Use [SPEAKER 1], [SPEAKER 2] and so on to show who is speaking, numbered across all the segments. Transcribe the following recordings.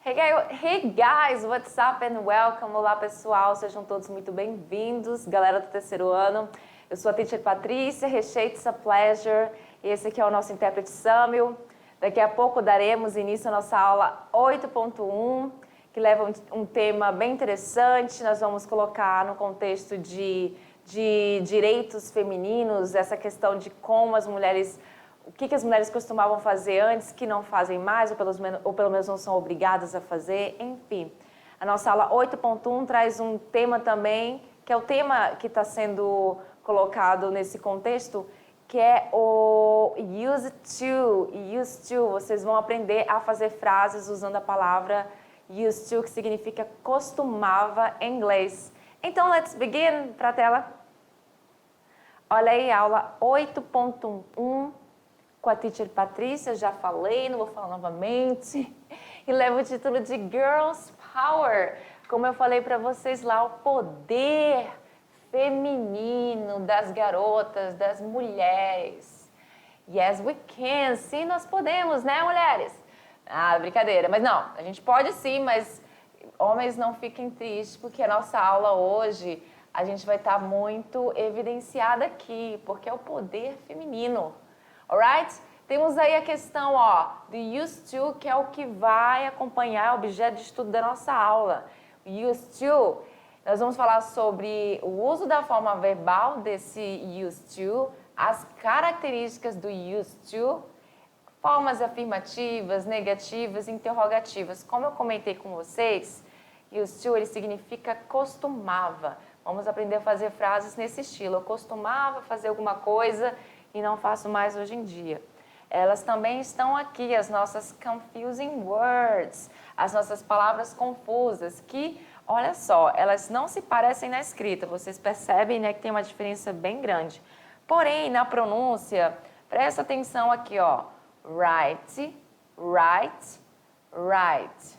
[SPEAKER 1] Hey guys, what's up and welcome. Olá pessoal, sejam todos muito bem-vindos, galera do terceiro ano. Eu sou a teacher Patrícia, Recheio, it's a pleasure. E esse aqui é o nosso intérprete Samuel. Daqui a pouco daremos início à nossa aula 8.1, que leva um tema bem interessante. Nós vamos colocar no contexto de direitos femininos, essa questão de como as mulheres... O que as mulheres costumavam fazer antes, que não fazem mais, ou pelo menos não são obrigadas a fazer, enfim. A nossa aula 8.1 traz um tema também, que é o tema que está sendo colocado nesse contexto, que é o used to. Vocês vão aprender a fazer frases usando a palavra used to, que significa costumava em inglês. Então, let's begin para a tela. Olha aí, aula 8.1. Com a teacher Patrícia, já falei, não vou falar novamente, e leva o título de Girls Power. Como eu falei para vocês lá, o poder feminino das garotas, das mulheres. Yes, we can. Sim, nós podemos, né, mulheres? Ah, brincadeira. Mas não, a gente pode sim, mas homens não fiquem tristes, porque a nossa aula hoje, a gente vai estar muito evidenciada aqui, porque é o poder feminino. Alright? Temos aí a questão, ó, do used to, que é o que vai acompanhar o objeto de estudo da nossa aula. Used to, nós vamos falar sobre o uso da forma verbal desse used to, as características do used to, formas afirmativas, negativas, interrogativas. Como eu comentei com vocês, used to, ele significa costumava. Vamos aprender a fazer frases nesse estilo. Eu costumava fazer alguma coisa e não faço mais hoje em dia. Elas também estão aqui, as nossas confusing words, as nossas palavras confusas, que, olha só, elas não se parecem na escrita, vocês percebem, né, que tem uma diferença bem grande. Porém, na pronúncia, presta atenção aqui, ó, right, right, right.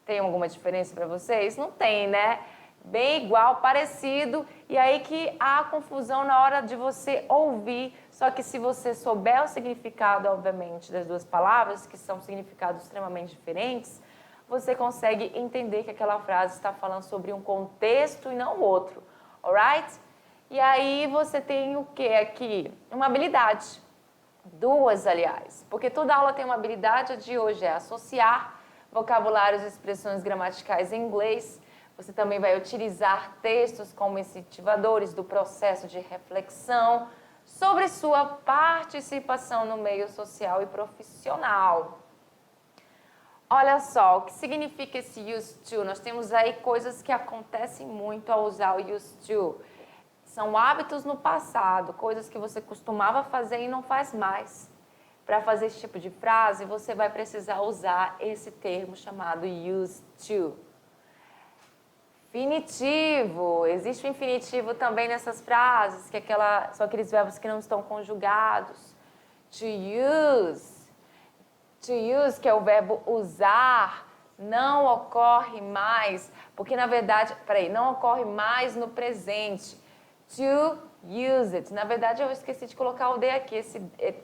[SPEAKER 1] Tem alguma diferença para vocês? Não tem, né? Bem igual, parecido, e aí que há confusão na hora de você ouvir, só que se você souber o significado, obviamente, das duas palavras, que são significados extremamente diferentes, você consegue entender que aquela frase está falando sobre um contexto e não o outro, alright? E aí você tem o que aqui? Uma habilidade, duas, aliás, porque toda aula tem uma habilidade, a de hoje é associar vocabulários e expressões gramaticais em inglês. Você também vai utilizar textos como incentivadores do processo de reflexão sobre sua participação no meio social e profissional. Olha só, o que significa esse used to? Nós temos aí coisas que acontecem muito ao usar o used to. São hábitos no passado, coisas que você costumava fazer e não faz mais. Para fazer esse tipo de frase, você vai precisar usar esse termo chamado used to. Infinitivo, existe o infinitivo também nessas frases, que são aqueles verbos que não estão conjugados. To use, que é o verbo usar, não ocorre mais, porque na verdade, não ocorre mais no presente. To use it, na verdade eu esqueci de colocar o D aqui,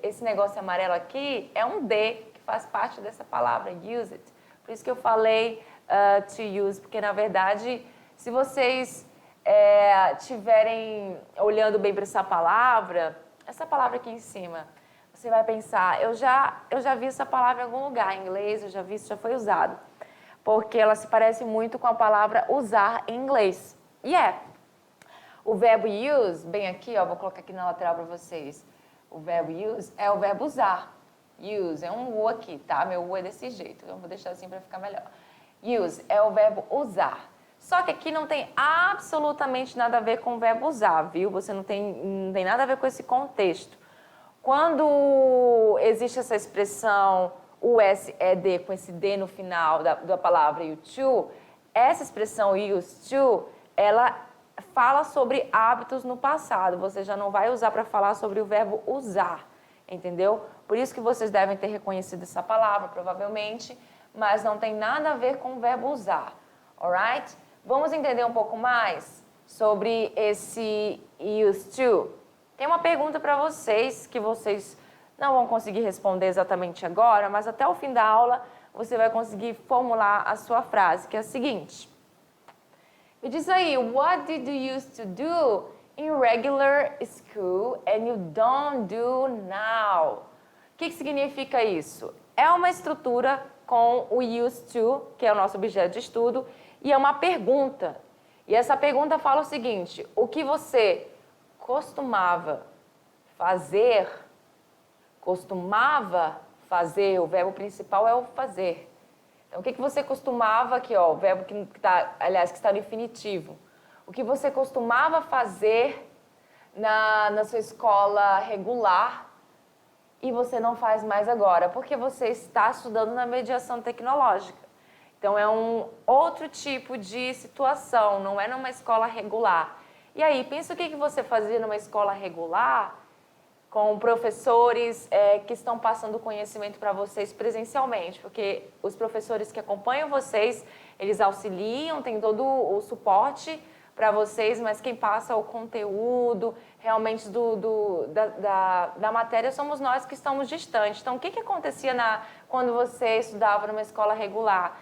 [SPEAKER 1] esse negócio amarelo aqui é um D, que faz parte dessa palavra, use it. Por isso que eu falei to use, porque na verdade... Se vocês estiverem olhando bem para essa palavra aqui em cima, você vai pensar, eu já vi essa palavra em algum lugar, em inglês, eu já vi, isso já foi usado. Porque ela se parece muito com a palavra usar em inglês. E o verbo use, bem aqui, ó, vou colocar aqui na lateral para vocês. O verbo use é o verbo usar. Use, é um U aqui, tá? Meu U é desse jeito, então eu vou deixar assim para ficar melhor. Use é o verbo usar. Só que aqui não tem absolutamente nada a ver com o verbo usar, viu? Você não tem nada a ver com esse contexto. Quando existe essa expressão USED, com esse D no final da palavra e o to, essa expressão used to, ela fala sobre hábitos no passado. Você já não vai usar para falar sobre o verbo usar, entendeu? Por isso que vocês devem ter reconhecido essa palavra, provavelmente, mas não tem nada a ver com o verbo usar, alright? Vamos entender um pouco mais sobre esse used to? Tem uma pergunta para vocês que vocês não vão conseguir responder exatamente agora, mas até o fim da aula você vai conseguir formular a sua frase, que é a seguinte. Me diz aí, what did you used to do in regular school and you don't do now? O que significa isso? É uma estrutura com o used to, que é o nosso objeto de estudo, e é uma pergunta. E essa pergunta fala o seguinte, o que você costumava fazer, o verbo principal é o fazer. Então, o que você costumava, aqui ó, o verbo que está no infinitivo. O que você costumava fazer na sua escola regular e você não faz mais agora, porque você está estudando na mediação tecnológica. Então, é um outro tipo de situação, não é numa escola regular. E aí, pensa o que você fazia numa escola regular com professores que estão passando conhecimento para vocês presencialmente, porque os professores que acompanham vocês, eles auxiliam, tem todo o suporte para vocês, mas quem passa o conteúdo realmente da matéria somos nós que estamos distantes. Então, o que acontecia quando você estudava numa escola regular?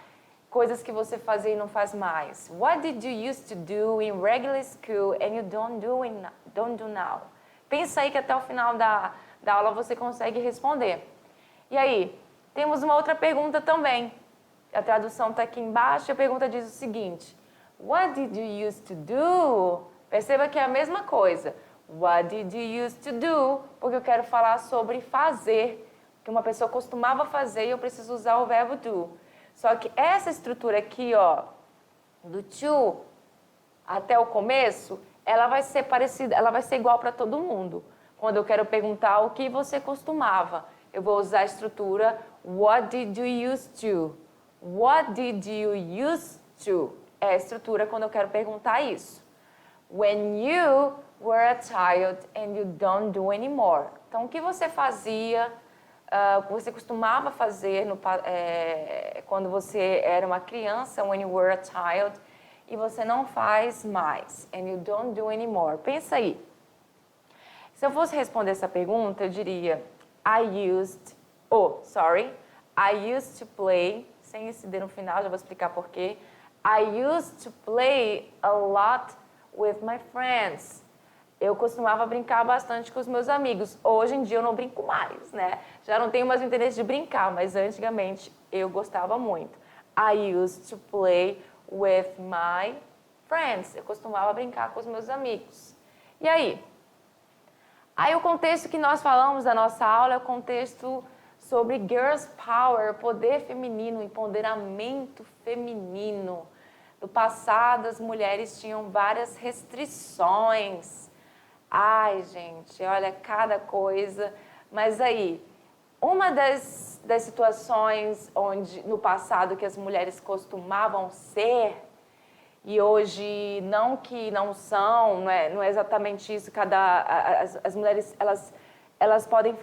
[SPEAKER 1] Coisas que você fazia e não faz mais. What did you used to do in regular school and you don't do now? Pensa aí que até o final da aula você consegue responder. E aí, temos uma outra pergunta também. A tradução está aqui embaixo e a pergunta diz o seguinte. What did you used to do? Perceba que é a mesma coisa. What did you used to do? Porque eu quero falar sobre fazer, que uma pessoa costumava fazer e eu preciso usar o verbo do. Só que essa estrutura aqui, ó, do to até o começo, ela vai ser parecida, ela vai ser igual para todo mundo. Quando eu quero perguntar o que você costumava, eu vou usar a estrutura what did you used to? What did you used to? É a estrutura quando eu quero perguntar isso. When you were a child and you don't do anymore. Então, o que você fazia, o que você costumava fazer quando você era uma criança, when you were a child, e você não faz mais, and you don't do anymore. Pensa aí. Se eu fosse responder essa pergunta, eu diria I used to play, sem esse D no final, já vou explicar por quê. I used to play a lot with my friends. Eu costumava brincar bastante com os meus amigos. Hoje em dia eu não brinco mais, né? Já não tenho mais o interesse de brincar, mas antigamente eu gostava muito. I used to play with my friends. Eu costumava brincar com os meus amigos. E aí? Aí o contexto que nós falamos da nossa aula é o contexto sobre Girls Power, poder feminino, empoderamento feminino. No passado, as mulheres tinham várias restrições. Ai, gente, olha cada coisa. Mas aí, uma das situações onde no passado que as mulheres costumavam ser, e hoje não que não são, não é exatamente isso, as mulheres elas podem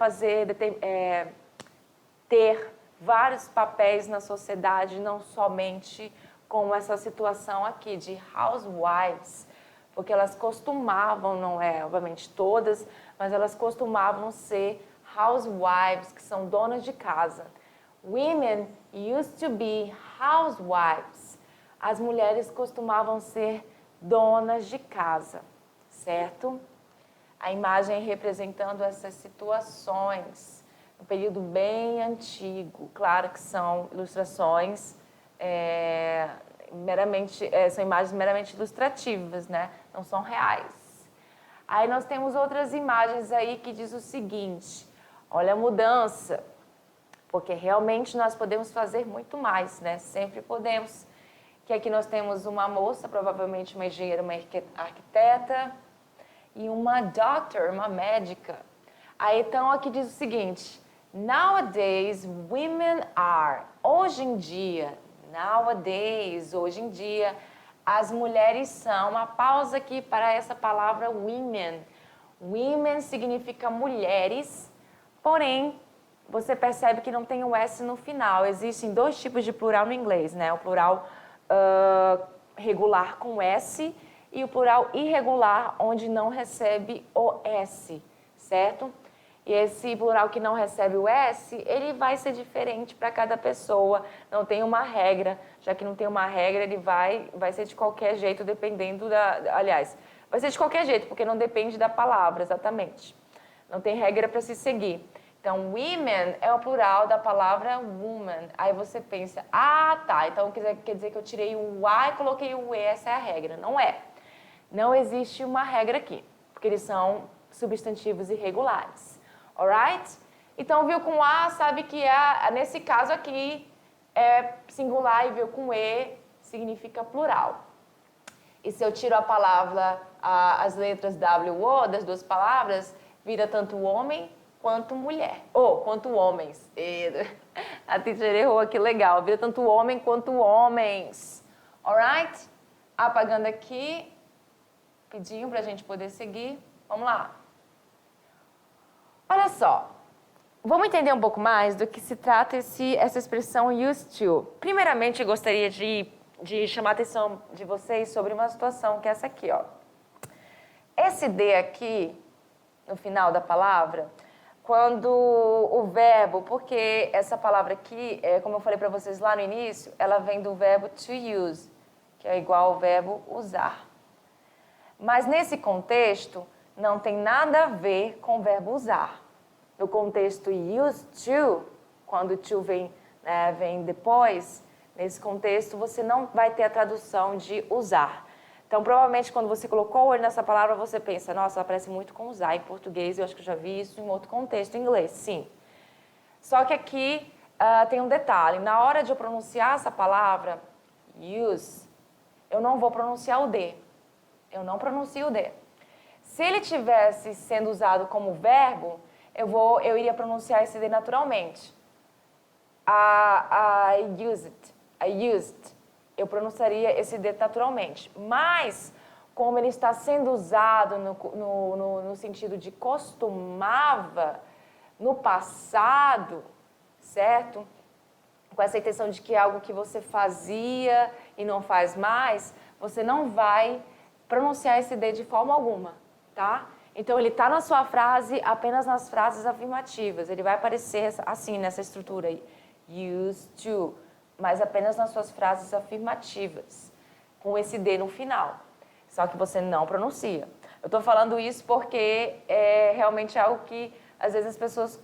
[SPEAKER 1] ter vários papéis na sociedade, não somente como essa situação aqui de housewives, porque elas costumavam, não é obviamente todas, mas elas costumavam ser housewives, que são donas de casa. Women used to be housewives. As mulheres costumavam ser donas de casa, certo? A imagem representando essas situações, um período bem antigo. Claro que são ilustrações, são imagens meramente ilustrativas, né? Não são reais. Aí nós temos outras imagens aí que diz o seguinte, olha a mudança, porque realmente nós podemos fazer muito mais, né? Sempre podemos. Que aqui nós temos uma moça, provavelmente uma engenheira, uma arquiteta, e uma doctor, uma médica. Aí então aqui diz o seguinte, nowadays women are, hoje em dia, hoje em dia, as mulheres são, uma pausa aqui para essa palavra women. Women significa mulheres, porém, você percebe que não tem o S no final. Existem dois tipos de plural no inglês, né? O plural regular com S e o plural irregular, onde não recebe o S, certo? E esse plural que não recebe o S, ele vai ser diferente para cada pessoa. Não tem uma regra. Já que não tem uma regra, ele vai ser de qualquer jeito, dependendo Aliás, vai ser de qualquer jeito, porque não depende da palavra, exatamente. Não tem regra para se seguir. Então, women é o plural da palavra woman. Aí você pensa, ah, tá, então quer dizer que eu tirei o A e coloquei o E, essa é a regra. Não é. Não existe uma regra aqui, porque eles são substantivos irregulares. Alright? Então, viu com A, sabe que nesse caso aqui é singular e viu com E significa plural. E se eu tiro a palavra, as letras W, O, das duas palavras, vira tanto homem quanto mulher. Ou quanto homens. A teacher errou aqui, legal. Vira tanto homem quanto homens. Alright? Apagando aqui, pedinho para a gente poder seguir. Vamos lá. Olha só, vamos entender um pouco mais do que se trata essa expressão used to. Primeiramente, eu gostaria de chamar a atenção de vocês sobre uma situação que é essa aqui, ó. Esse D aqui, no final da palavra, quando o verbo, porque essa palavra aqui, como eu falei para vocês lá no início, ela vem do verbo to use, que é igual ao verbo usar. Mas nesse contexto, não tem nada a ver com o verbo usar. No contexto used to, quando o to vem depois, nesse contexto você não vai ter a tradução de usar. Então, provavelmente, quando você colocou o olho nessa palavra, você pensa, nossa, ela parece muito com usar em português, eu acho que eu já vi isso em outro contexto em inglês, sim. Só que aqui tem um detalhe, na hora de eu pronunciar essa palavra, use, eu não vou pronunciar o D. Eu não pronuncio o D. Se ele tivesse sendo usado como verbo, eu iria pronunciar esse D naturalmente. I used. Eu pronunciaria esse D naturalmente. Mas, como ele está sendo usado no sentido de costumava, no passado, certo? Com essa intenção de que é algo que você fazia e não faz mais, você não vai pronunciar esse D de forma alguma, tá? Então, ele está na sua frase apenas nas frases afirmativas. Ele vai aparecer assim, nessa estrutura aí. Used to, mas apenas nas suas frases afirmativas, com esse D no final. Só que você não pronuncia. Eu estou falando isso porque é realmente algo que, às vezes, as pessoas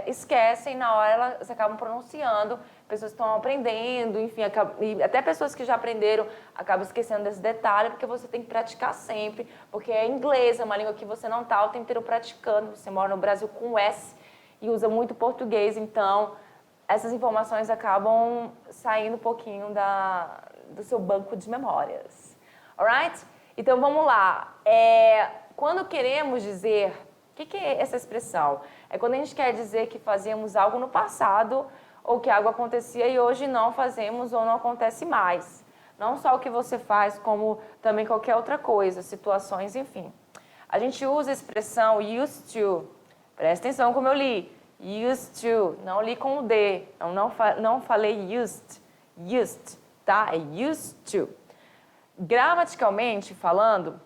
[SPEAKER 1] esquecem, na hora elas acabam pronunciando, pessoas que estão aprendendo, enfim, e até pessoas que já aprenderam acabam esquecendo desse detalhe, porque você tem que praticar sempre, porque é inglês, é uma língua que você não está o tempo inteiro praticando, você mora no Brasil com S e usa muito português, então essas informações acabam saindo um pouquinho do seu banco de memórias. Alright? Então vamos lá. Quando queremos dizer, o que é essa expressão? É quando a gente quer dizer que fazíamos algo no passado ou que algo acontecia e hoje não fazemos ou não acontece mais. Não só o que você faz, como também qualquer outra coisa, situações, enfim. A gente usa a expressão used to. Presta atenção como eu li. Used to. Não li com o D. Não falei used, tá? É used to. Gramaticalmente falando,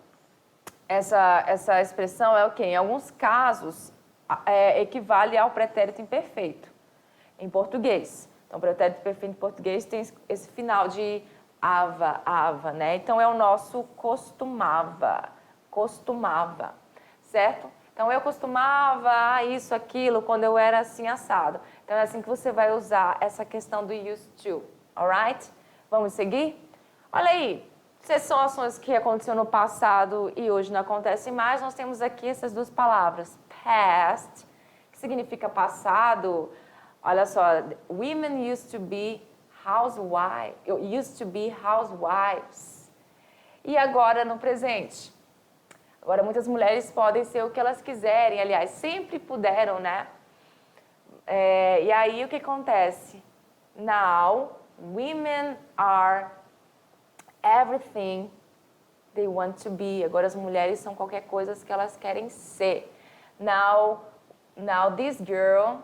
[SPEAKER 1] essa expressão é o quê? Em alguns casos, equivale ao pretérito imperfeito em português. Então, o pretérito perfeito em português tem esse final de ava, né? Então, é o nosso costumava, certo? Então, eu costumava isso, aquilo, quando eu era assim, assado. Então, é assim que você vai usar essa questão do used to, alright? Vamos seguir? Olha aí, se são ações que aconteceram no passado e hoje não acontecem mais, nós temos aqui essas duas palavras, past, que significa passado. Olha só, women used to be housewives. E agora no presente? Agora muitas mulheres podem ser o que elas quiserem, aliás, sempre puderam, né? E aí o que acontece? Now, women are everything they want to be. Agora as mulheres são qualquer coisa que elas querem ser. Now this girl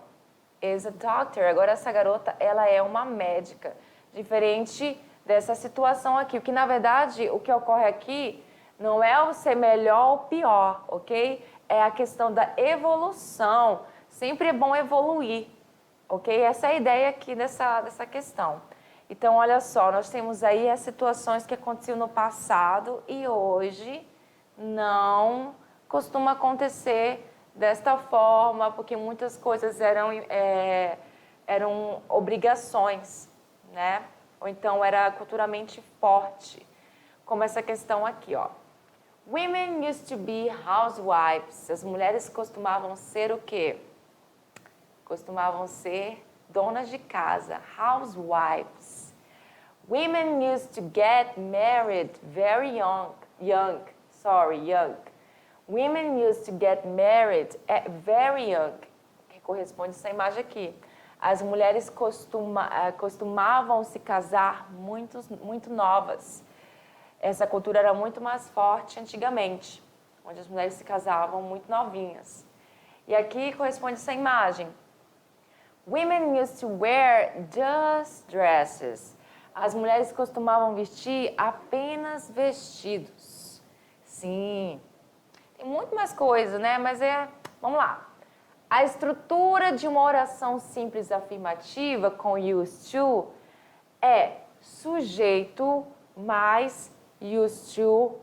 [SPEAKER 1] is a doctor. Agora essa garota, ela é uma médica. Diferente dessa situação aqui. O que na verdade, o que ocorre aqui não é o ser melhor ou pior, ok? é a questão da evolução. Sempre é bom evoluir, ok? Essa é a ideia aqui dessa questão. Então, olha só, nós temos aí as situações que aconteciam no passado e hoje não costuma acontecer desta forma, porque muitas coisas eram obrigações, né? Ou então era culturalmente forte, como essa questão aqui, ó. Women used to be housewives. As mulheres costumavam ser o quê? Costumavam ser donas de casa, housewives. Women used to get married very young. Women used to get married at very young. Que corresponde a essa imagem aqui. As mulheres costumavam se casar muito novas. Essa cultura era muito mais forte antigamente, onde as mulheres se casavam muito novinhas. E aqui corresponde a essa imagem. Women used to wear just dresses. As mulheres costumavam vestir apenas vestidos. Sim, tem muito mais coisa, né? Mas vamos lá. A estrutura de uma oração simples afirmativa com used to é sujeito mais used to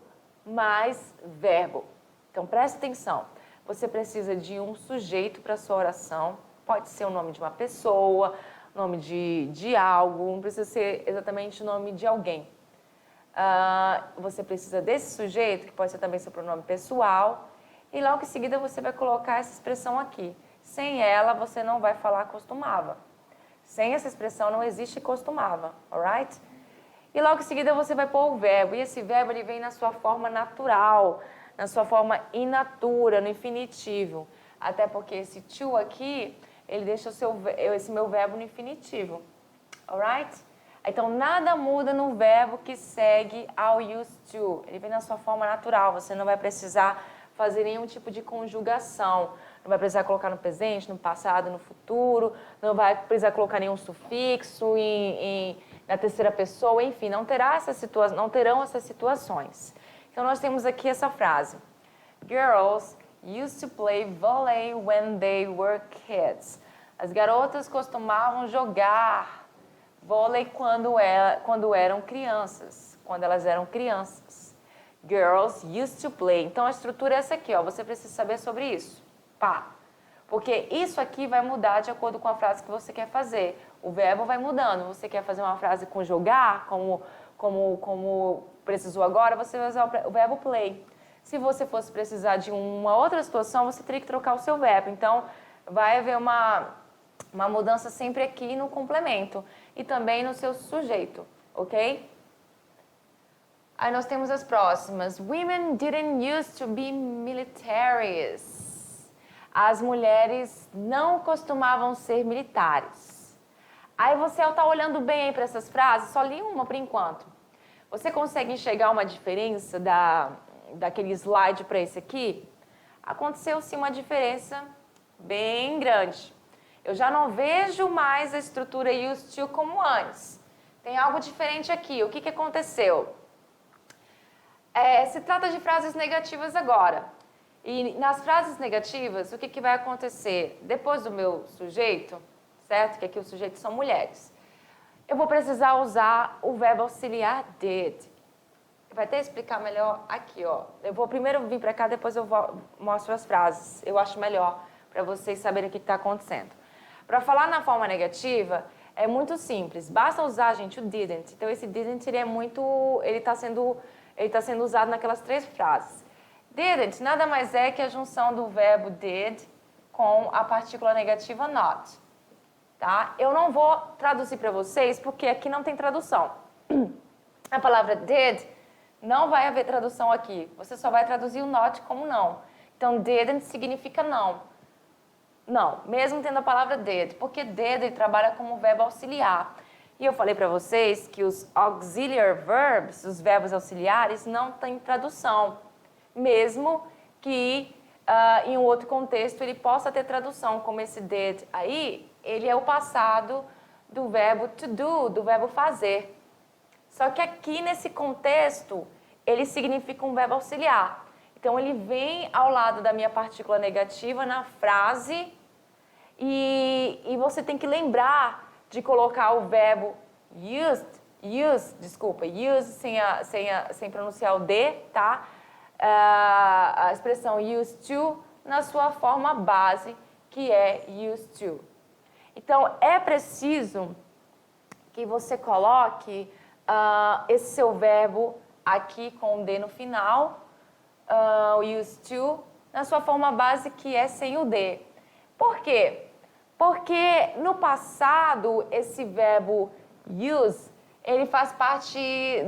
[SPEAKER 1] mais verbo. Então, preste atenção. Você precisa de um sujeito para a sua oração. Pode ser o nome de uma pessoa, nome de algo, não precisa ser exatamente o nome de alguém. Você precisa desse sujeito, que pode ser também seu pronome pessoal, e logo em seguida você vai colocar essa expressão aqui. Sem ela, você não vai falar costumava. Sem essa expressão não existe costumava, alright? E logo em seguida você vai pôr o verbo, e esse verbo ele vem na sua forma natural, na sua forma in natura, no infinitivo. Até porque esse to aqui, ele deixa esse meu verbo no infinitivo, alright? Então, nada muda no verbo que segue ao used to. Ele vem na sua forma natural, você não vai precisar fazer nenhum tipo de conjugação. Não vai precisar colocar no presente, no passado, no futuro, não vai precisar colocar nenhum sufixo na terceira pessoa, enfim, não terão essas situações. Então, nós temos aqui essa frase. Girls used to play volley when they were kids. As garotas costumavam jogar vôlei quando eram crianças, quando elas eram crianças. Girls used to play. Então, a estrutura é essa aqui, ó. Você precisa saber sobre isso. Pá. Porque isso aqui vai mudar de acordo com a frase que você quer fazer. O verbo vai mudando. Você quer fazer uma frase com jogar, como precisou agora, você vai usar o verbo play. Se você fosse precisar de uma outra situação, você teria que trocar o seu verbo. Então, vai haver uma mudança sempre aqui no complemento e também no seu sujeito, ok? Aí nós temos as próximas. Women didn't used to be militaries. As mulheres não costumavam ser militares. Aí você, ao estar olhando bem aí para essas frases, só li uma por enquanto. Você consegue enxergar uma diferença daquele slide para esse aqui? Aconteceu sim uma diferença bem grande. Eu já não vejo mais a estrutura used to como antes. Tem algo diferente aqui. O que aconteceu? Se trata de frases negativas agora. E nas frases negativas, o que vai acontecer? Depois do meu sujeito, certo? Que aqui os sujeitos são mulheres. Eu vou precisar usar o verbo auxiliar did. Vai até explicar melhor aqui, ó. Eu vou primeiro vir para cá, depois eu mostro as frases. Eu acho melhor para vocês saberem o que está acontecendo. Para falar na forma negativa, é muito simples. Basta usar, gente, o didn't. Então, esse didn't, ele está sendo usado naquelas três frases. Didn't nada mais é que a junção do verbo did com a partícula negativa not. Tá? Eu não vou traduzir para vocês, porque aqui não tem tradução. A palavra did, não vai haver tradução aqui. Você só vai traduzir o not como não. Então, didn't significa não. Não, mesmo tendo a palavra did, porque did trabalha como verbo auxiliar. E eu falei para vocês que os auxiliary verbs, os verbos auxiliares, não têm tradução. Mesmo que em um outro contexto ele possa ter tradução, como esse did aí, ele é o passado do verbo to do, do verbo fazer. Só que aqui nesse contexto, ele significa um verbo auxiliar. Então, ele vem ao lado da minha partícula negativa na frase e você tem que lembrar de colocar o verbo use sem pronunciar o D, tá? A expressão used to na sua forma base, que é used to. Então, é preciso que você coloque esse seu verbo aqui com o D no final, o used to, na sua forma base, que é sem o D. Por quê? Porque no passado, esse verbo use, ele faz parte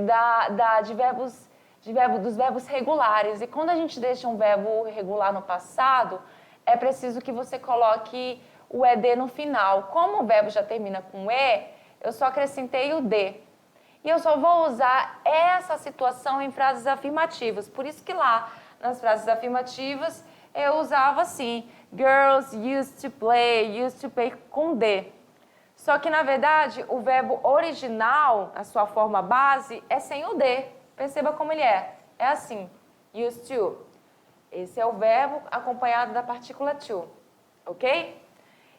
[SPEAKER 1] dos verbos regulares. E quando a gente deixa um verbo regular no passado, é preciso que você coloque o ED no final. Como o verbo já termina com E, eu só acrescentei o D. E eu só vou usar essa situação em frases afirmativas. Por isso que lá, nas frases afirmativas, eu usava assim, girls used to play com D. Só que, na verdade, o verbo original, a sua forma base, é sem o D. Perceba como ele é. É assim, used to. Esse é o verbo acompanhado da partícula to, ok?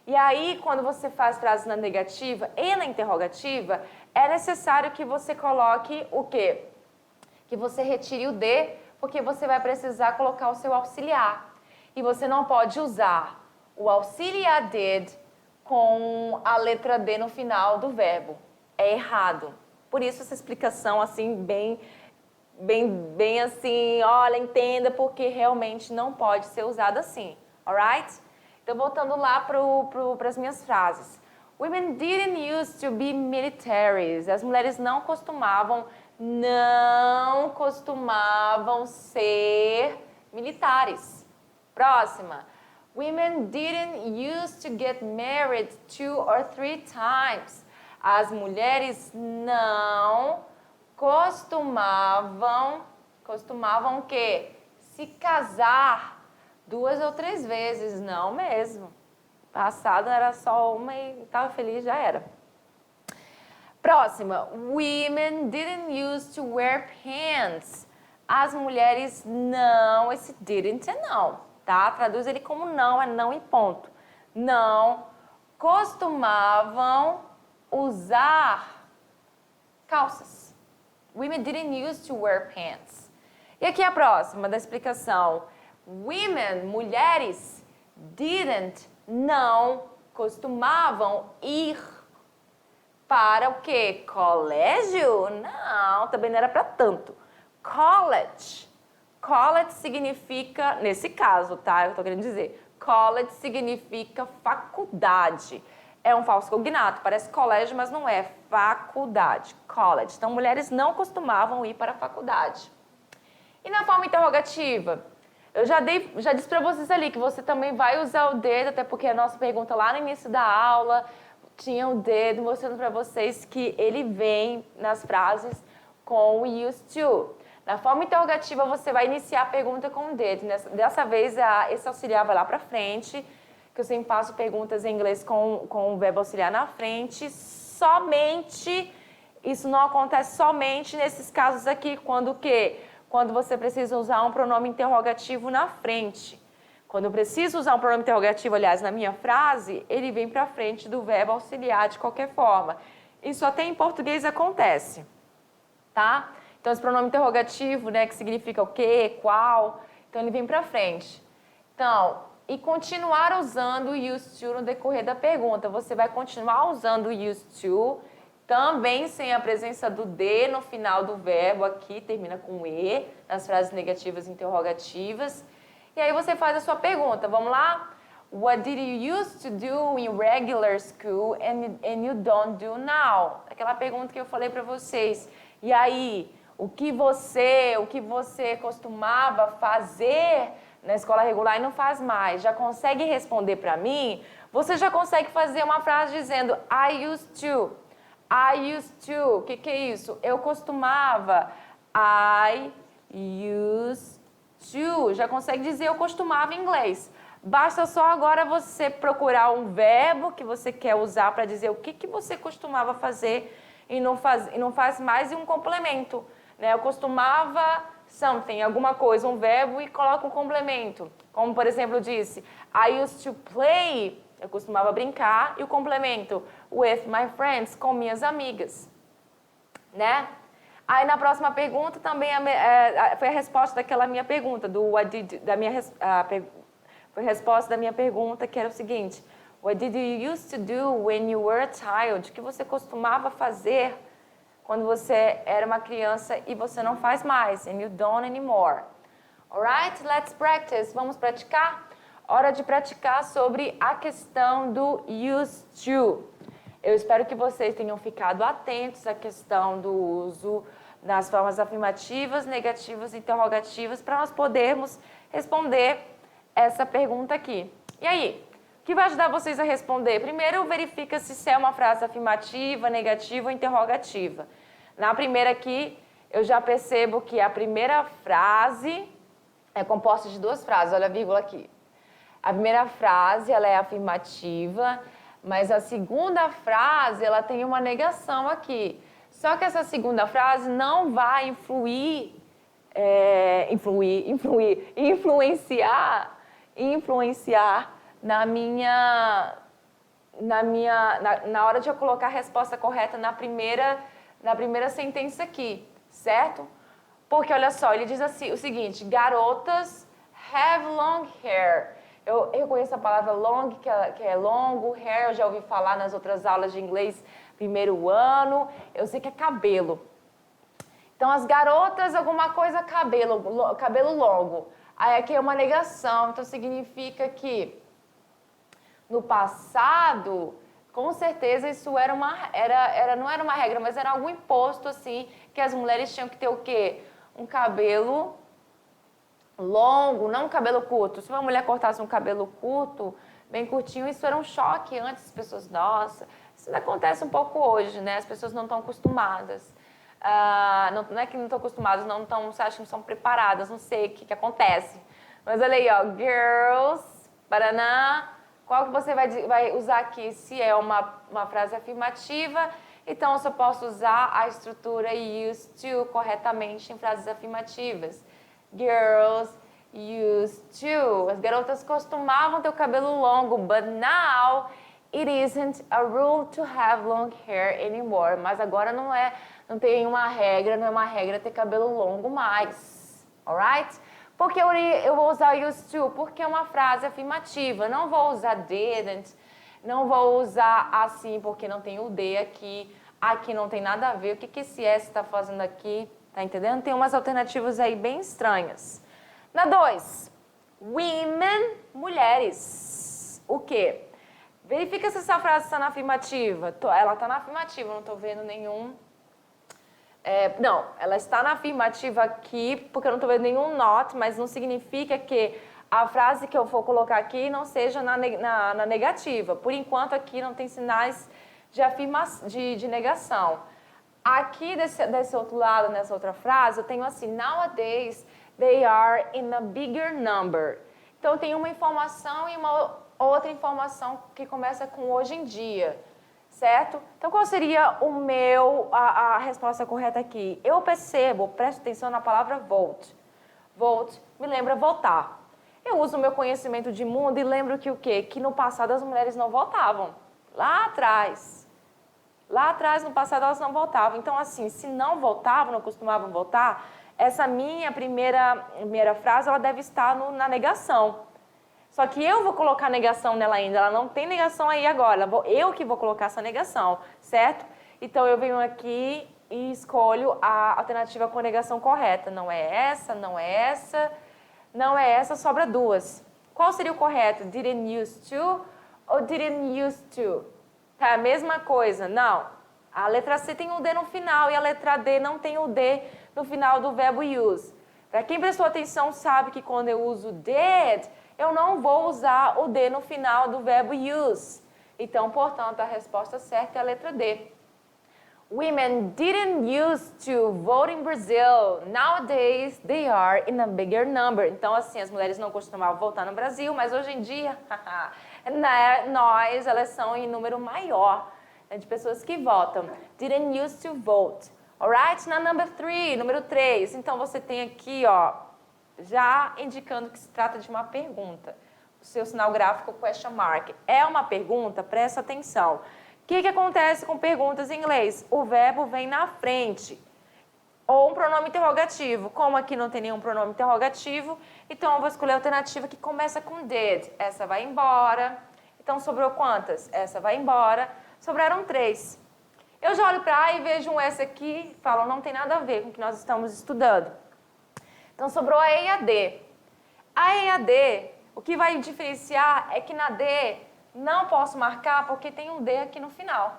[SPEAKER 1] E aí, quando você faz frases na negativa e na interrogativa, é necessário que você coloque o quê? Que você retire o D, porque você vai precisar colocar o seu auxiliar. E você não pode usar o auxiliar did com a letra D no final do verbo. É errado. Por isso essa explicação assim, bem assim, olha, entenda, porque realmente não pode ser usado assim, alright? Então, voltando lá para as minhas frases. Women didn't used to be militaries. As mulheres não costumavam ser militares. Próxima. Women didn't used to get married 2 or 3 times. As mulheres não costumavam o quê? Se casar 2 ou 3 vezes. Não mesmo. Passado era só uma e estava feliz, já era. Próxima. Women didn't used to wear pants. As mulheres não, esse didn't é não, tá? Traduz ele como não, é não e ponto. Não costumavam usar calças. Women didn't used to wear pants. E aqui a próxima da explicação. Women, mulheres, didn't, não costumavam ir para o quê? Colégio? Não, também não era para tanto. College. College significa, nesse caso, tá? Eu estou querendo dizer, college significa faculdade. É um falso cognato, parece colégio, mas não é. Faculdade, college. Então, mulheres não costumavam ir para a faculdade. E na forma interrogativa? Eu já disse para vocês ali que você também vai usar o dedo, até porque a nossa pergunta lá no início da aula tinha o dedo mostrando para vocês que ele vem nas frases com o used to. Na forma interrogativa, você vai iniciar a pergunta com o dedo. Dessa vez, esse auxiliar vai lá para frente, que eu sempre faço perguntas em inglês com o verbo auxiliar na frente. Isso não acontece somente nesses casos aqui, quando o quê? Quando você precisa usar um pronome interrogativo na frente. Quando eu preciso usar um pronome interrogativo, aliás, na minha frase, ele vem para frente do verbo auxiliar de qualquer forma. Isso até em português acontece, tá? Então, esse pronome interrogativo, né, que significa o quê, qual, então ele vem para frente. Então, e continuar usando o used to no decorrer da pergunta. Você vai continuar usando o used to, também sem a presença do D no final do verbo, aqui termina com E, nas frases negativas e interrogativas. E aí você faz a sua pergunta, vamos lá? What did you used to do in regular school and you don't do now? Aquela pergunta que eu falei para vocês. E aí, o que você costumava fazer na escola regular e não faz mais? Já consegue responder para mim? Você já consegue fazer uma frase dizendo I used to. I used to. O que é isso? Eu costumava. I used to. Já consegue dizer eu costumava em inglês. Basta só agora você procurar um verbo que você quer usar para dizer o que você costumava fazer e não faz mais e um complemento. Né? Eu costumava something, alguma coisa, um verbo e coloca um complemento. Como, por exemplo, eu disse, I used to play, eu costumava brincar, e o complemento, with my friends, com minhas amigas. Né? Aí na próxima pergunta também foi a resposta daquela minha pergunta, foi a resposta da minha pergunta, que era o seguinte, what did you used to do when you were a child? O que você costumava fazer quando você era uma criança e você não faz mais, and you don't anymore. Alright, let's practice. Vamos praticar? Hora de praticar sobre a questão do used to. Eu espero que vocês tenham ficado atentos à questão do uso das formas afirmativas, negativas e interrogativas para nós podermos responder essa pergunta aqui. E aí? O que vai ajudar vocês a responder? Primeiro, verifica se é uma frase afirmativa, negativa ou interrogativa. Na primeira aqui, eu já percebo que a primeira frase é composta de duas frases. Olha a vírgula aqui. A primeira frase, ela é afirmativa, mas a segunda frase, ela tem uma negação aqui. Só que essa segunda frase não vai influenciar na hora de eu colocar a resposta correta na primeira sentença aqui, certo? Porque, olha só, ele diz assim, o seguinte, garotas have long hair. Eu reconheço a palavra long, que é longo, hair, eu já ouvi falar nas outras aulas de inglês, primeiro ano, eu sei que é cabelo. Então, as garotas, alguma coisa, cabelo longo. Aí aqui é uma negação, então significa que no passado, com certeza isso não era uma regra, mas era algo imposto assim, que as mulheres tinham que ter o quê? Um cabelo longo, não um cabelo curto. Se uma mulher cortasse um cabelo curto, bem curtinho, isso era um choque antes, as pessoas, nossa, isso acontece um pouco hoje, né? As pessoas não estão acostumadas. Não é que não estão acostumadas, você acha que não são preparadas, não sei o que acontece. Mas olha aí, ó, girls, paraná, qual que você vai usar aqui? Se é uma frase afirmativa, então eu só posso usar a estrutura used to corretamente em frases afirmativas. Girls used to. As garotas costumavam ter o cabelo longo, but now it isn't a rule to have long hair anymore. Mas agora não tem uma regra, não é uma regra ter cabelo longo mais. Alright? Por que eu vou usar used to? Porque é uma frase afirmativa. Não vou usar didn't, não vou usar assim porque não tem o D aqui. Aqui não tem nada a ver. O que esse S está fazendo aqui? Tá entendendo? Tem umas alternativas aí bem estranhas. Na 2, women, mulheres. O quê? Verifica se essa frase está na afirmativa. Ela está na afirmativa, não estou vendo nenhum... não, ela está na afirmativa aqui, porque eu não estou vendo nenhum not, mas não significa que a frase que eu for colocar aqui não seja na negativa. Por enquanto, aqui não tem sinais de negação. Aqui, desse outro lado, nessa outra frase, eu tenho assim, nowadays, they are in a bigger number. Então, tem uma informação e uma outra informação que começa com hoje em dia. Certo? Então, qual seria a resposta correta aqui? Eu presto atenção na palavra vote. Vote me lembra votar. Eu uso o meu conhecimento de mundo e lembro que o quê? Que no passado as mulheres não votavam. Lá atrás, no passado, elas não votavam. Então, assim, se não votavam, não costumavam votar, essa minha primeira frase, ela deve estar na negação. Só que eu vou colocar negação nela ainda, ela não tem negação aí agora, eu que vou colocar essa negação, certo? Então, eu venho aqui e escolho a alternativa com negação correta. Não é essa, não é essa, não é essa, sobra duas. Qual seria o correto? Didn't used to ou didn't used to? Tá, a mesma coisa, não. A letra C tem o D no final e a letra D não tem o D no final do verbo use. Para quem prestou atenção sabe que quando eu uso did, eu não vou usar o D no final do verbo use. Então, portanto, a resposta certa é a letra D. Women didn't used to vote in Brazil. Nowadays, they are in a bigger number. Então, assim, as mulheres não costumavam votar no Brasil, mas hoje em dia, elas são em número maior, né, de pessoas que votam. Didn't used to vote. Alright? Na number 3, número 3. Então, você tem aqui, ó, já indicando que se trata de uma pergunta. O seu sinal gráfico question mark. É uma pergunta? Presta atenção. O que acontece com perguntas em inglês? O verbo vem na frente. Ou um pronome interrogativo. Como aqui não tem nenhum pronome interrogativo, então eu vou escolher a alternativa que começa com did. Essa vai embora. Então, sobrou quantas? Essa vai embora. Sobraram 3. Eu já olho para A e vejo um S aqui e falo, não tem nada a ver com o que nós estamos estudando. Então, sobrou a E e a D. A E e a D, o que vai diferenciar é que na D não posso marcar porque tem um D aqui no final.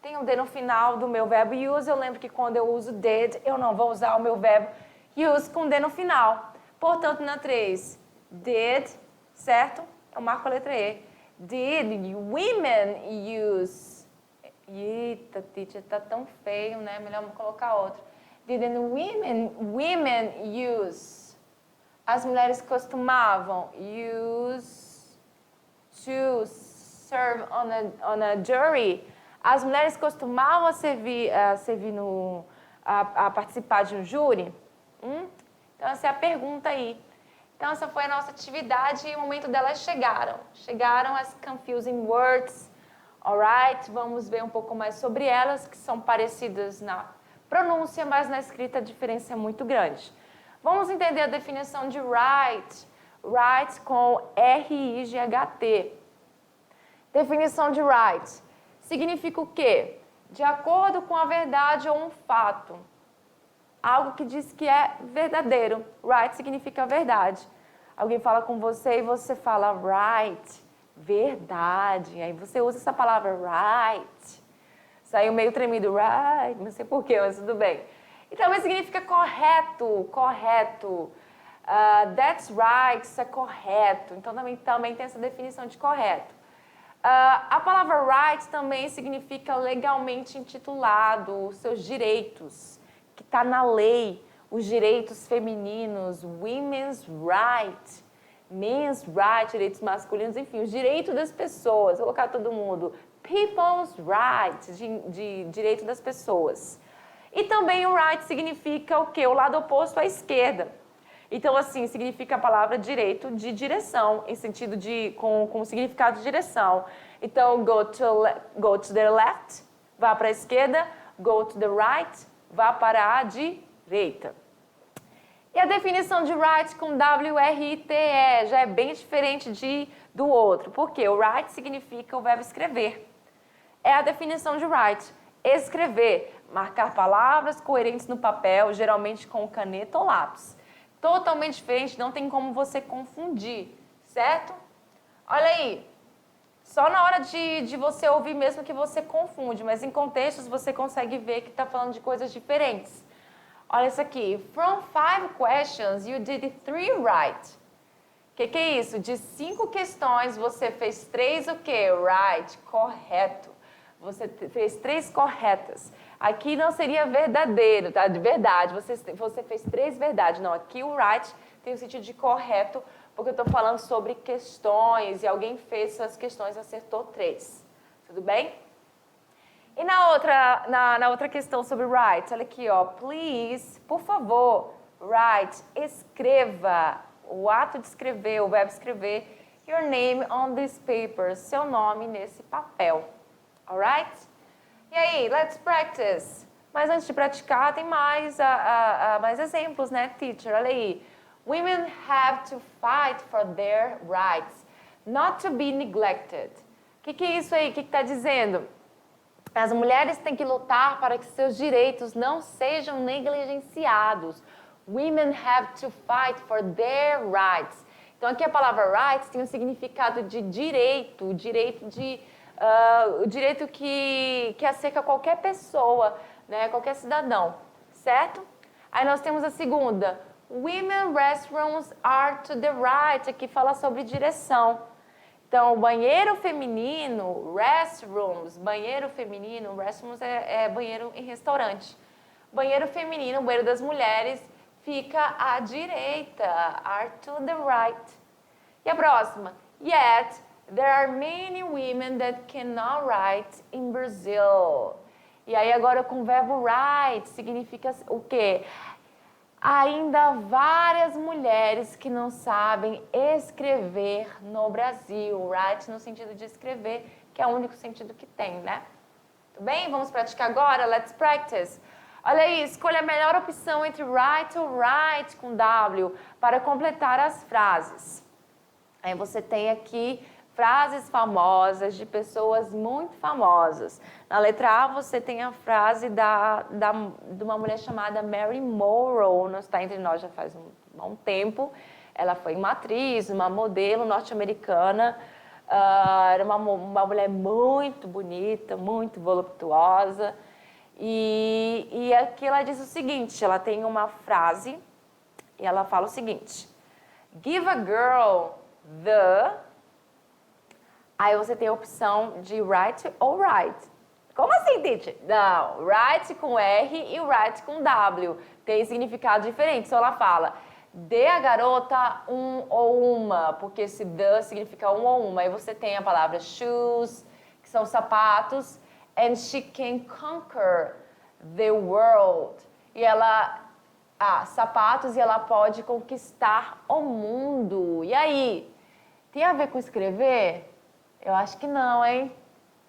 [SPEAKER 1] Tem um D no final do meu verbo use. Eu lembro que quando eu uso did, eu não vou usar o meu verbo use com D no final. Portanto, na 3, did, certo? Eu marco a letra E. Did women use... Eita, teacher, tá tão feio, né? Melhor colocar outro. Didn't women use... As mulheres costumavam use to serve on a jury. As mulheres costumavam a participar de um júri? Então, essa é a pergunta aí. Então, essa foi a nossa atividade e o momento delas chegaram. Chegaram as confusing words. Alright? Vamos ver um pouco mais sobre elas, que são parecidas na pronúncia, mas na escrita a diferença é muito grande. Vamos entender a definição de right. Right com R-I-G-H-T. Definição de right. Significa o quê? De acordo com a verdade ou um fato. Algo que diz que é verdadeiro. Right significa verdade. Alguém fala com você e você fala right, verdade. Aí você usa essa palavra right. Saiu meio tremido, right, não sei porquê, mas tudo bem. E também significa correto, correto. That's right, isso é correto. Então também tem essa definição de correto. A palavra right também significa legalmente intitulado, os seus direitos, que está na lei, os direitos femininos, women's right, men's right, direitos masculinos, enfim, os direitos das pessoas, vou colocar todo mundo, people's right, de direito das pessoas. E também o right significa o quê? O lado oposto à esquerda. Então, assim, significa a palavra direito de direção, em sentido de, com significado de direção. Então, go to the left, vá para a esquerda, go to the right, vá para a direita. E a definição de right com W-R-I-T-E já é bem diferente do outro, porque o right significa o verbo escrever. É a definição de right. Escrever, marcar palavras coerentes no papel, geralmente com caneta ou lápis. Totalmente diferente, não tem como você confundir, certo? Olha aí, só na hora de você ouvir mesmo que você confunde, mas em contextos você consegue ver que está falando de coisas diferentes. Olha isso aqui, from 5 questions you did 3 right. O que é isso? De 5 questões você fez 3 o quê? Right, correto. Você fez 3 corretas. Aqui não seria verdadeiro, tá? De verdade. Você fez 3 verdades. Não, aqui o right tem o sentido de correto, porque eu estou falando sobre questões e alguém fez suas questões e acertou 3. Tudo bem? E na outra questão sobre write, olha aqui, ó. Please, por favor, write, escreva. O ato de escrever, o verbo escrever, your name on this paper, seu nome nesse papel. Alright? E aí, let's practice. Mas antes de praticar, tem mais exemplos, né, teacher? Olha aí. Women have to fight for their rights, not to be neglected. O que é isso aí? O que está dizendo? As mulheres têm que lutar para que seus direitos não sejam negligenciados. Women have to fight for their rights. Então, aqui a palavra rights tem um significado de direito, o direito que acerca qualquer pessoa, né, qualquer cidadão, certo? Aí nós temos a segunda. Women restrooms are to the right. Aqui fala sobre direção. Então, banheiro feminino, restrooms, banheiro feminino, restrooms é banheiro em restaurante. Banheiro feminino, banheiro das mulheres, fica à direita, are to the right. E a próxima, yet there are many women that cannot write in Brazil. E aí agora com o verbo write significa o quê? Ainda há várias mulheres que não sabem escrever no Brasil. Write no sentido de escrever, que é o único sentido que tem, né? Tudo bem? Vamos praticar agora? Let's practice. Olha aí, escolha a melhor opção entre write ou write com W para completar as frases. Aí você tem aqui frases famosas de pessoas muito famosas. Na letra A você tem a frase de uma mulher chamada Mary Monroe, não está entre nós já faz um bom tempo. Ela foi uma atriz, uma modelo norte-americana, era uma mulher muito bonita, muito voluptuosa. E aqui ela diz o seguinte, ela tem uma frase e ela fala o seguinte: Give a girl the... Aí você tem a opção de write ou write. Como assim, teacher? Não, write com R e write com W. Tem significado diferente. Então ela fala, dê a garota um ou uma, porque esse the significa um ou uma. Aí você tem a palavra shoes, que são sapatos, and she can conquer the world. E ela... sapatos e ela pode conquistar o mundo. E aí? Tem a ver com escrever? Eu acho que não, hein?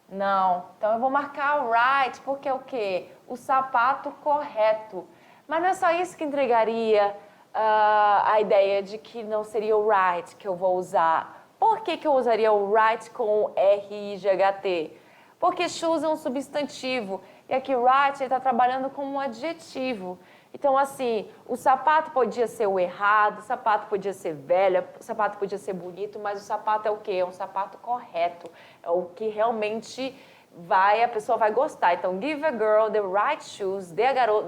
[SPEAKER 1] Não. Então eu vou marcar o right, porque é o quê? O sapato correto. Mas não é só isso que entregaria a ideia de que não seria o right que eu vou usar. Por que eu usaria o right com R-I-G-H-T? Porque shoes é um substantivo. E aqui right está trabalhando como um adjetivo. Então, assim, o sapato podia ser o errado, o sapato podia ser velho, o sapato podia ser bonito, mas o sapato é o quê? É um sapato correto. É o que realmente a pessoa vai gostar. Então, give a girl the right shoes, dê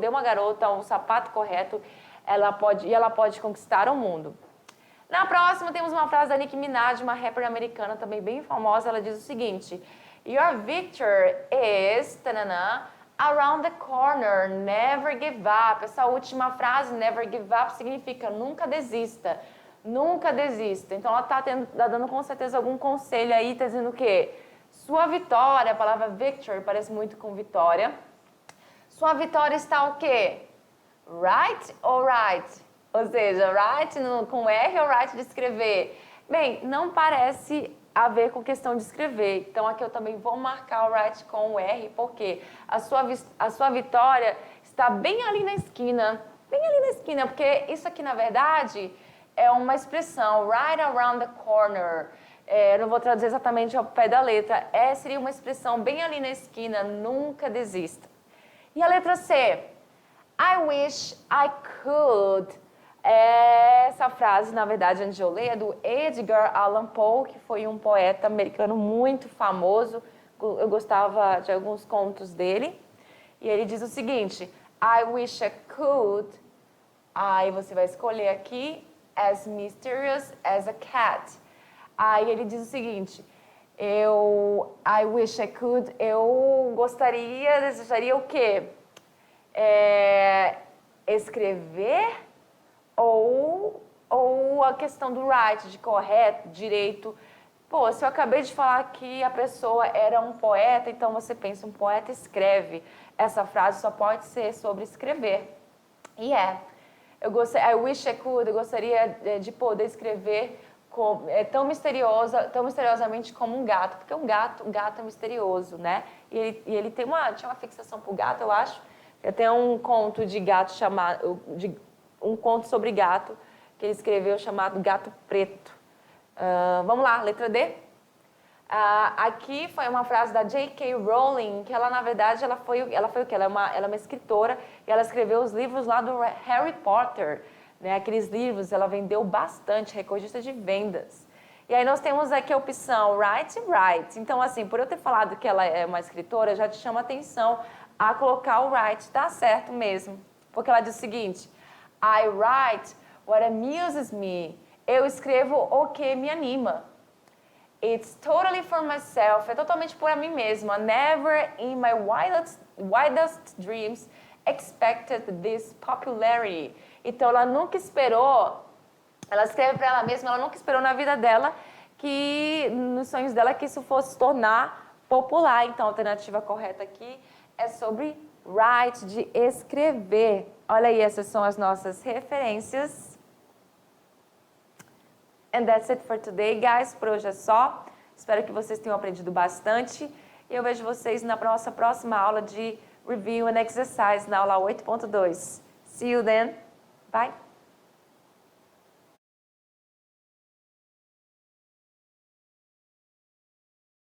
[SPEAKER 1] uma garota um sapato correto, ela pode conquistar o mundo. Na próxima, temos uma frase da Nicki Minaj, uma rapper americana também bem famosa. Ela diz o seguinte: Your victory is... tanana, around the corner, never give up. Essa última frase, never give up, significa nunca desista. Nunca desista. Então ela está dando com certeza algum conselho aí, está dizendo o quê? Sua vitória, a palavra victory parece muito com vitória. Sua vitória está o quê? Right ou right? Ou seja, right com R ou right de escrever? Bem, não parece a ver com questão de escrever. Então, aqui eu também vou marcar o right com o R, porque a sua vitória está bem ali na esquina. Bem ali na esquina, porque isso aqui, na verdade, é uma expressão, right around the corner. Eu não vou traduzir exatamente ao pé da letra. Seria uma expressão bem ali na esquina, nunca desista. E a letra C? I wish I could... Essa frase, na verdade, antes de eu ler, é do Edgar Allan Poe, que foi um poeta americano muito famoso. Eu gostava de alguns contos dele. E ele diz o seguinte: I wish I could. Aí você vai escolher aqui, as mysterious as a cat. Aí ele diz o seguinte: I wish I could. Eu desejaria o quê? Escrever ou a questão do right, de correto, direito. Pô, se eu acabei de falar que a pessoa era um poeta, então você pensa, um poeta escreve. Essa frase só pode ser sobre escrever. E I wish I could, eu gostaria de poder escrever tão misteriosamente como um gato, porque um gato é misterioso, né? E ele tinha uma fixação por gato, eu acho. Tem até um conto de gato um conto sobre gato que ele escreveu chamado Gato Preto. Vamos lá, letra D. Aqui foi uma frase da J.K. Rowling, que ela, na verdade, ela foi o quê? Ela é uma escritora e ela escreveu os livros lá do Harry Potter, né? Aqueles livros, ela vendeu bastante, recordista de vendas. E aí nós temos aqui a opção write e write. Então, assim, por eu ter falado que ela é uma escritora, já te chama atenção a colocar o write, tá certo mesmo. Porque ela diz o seguinte: I write what amuses me. Eu escrevo o que me anima. It's totally for myself. É totalmente por mim mesma. Never in my wildest dreams expected this popularity. Então, ela nunca esperou, ela escreve para ela mesma, ela nunca esperou na vida dela, nos sonhos dela, que isso fosse se tornar popular. Então, a alternativa correta aqui é sobre write, de escrever. Olha aí, essas são as nossas referências. And that's it for today, guys. Por hoje é só. Espero que vocês tenham aprendido bastante. E eu vejo vocês na nossa próxima aula de Review and Exercise, na aula 8.2. See you then. Bye.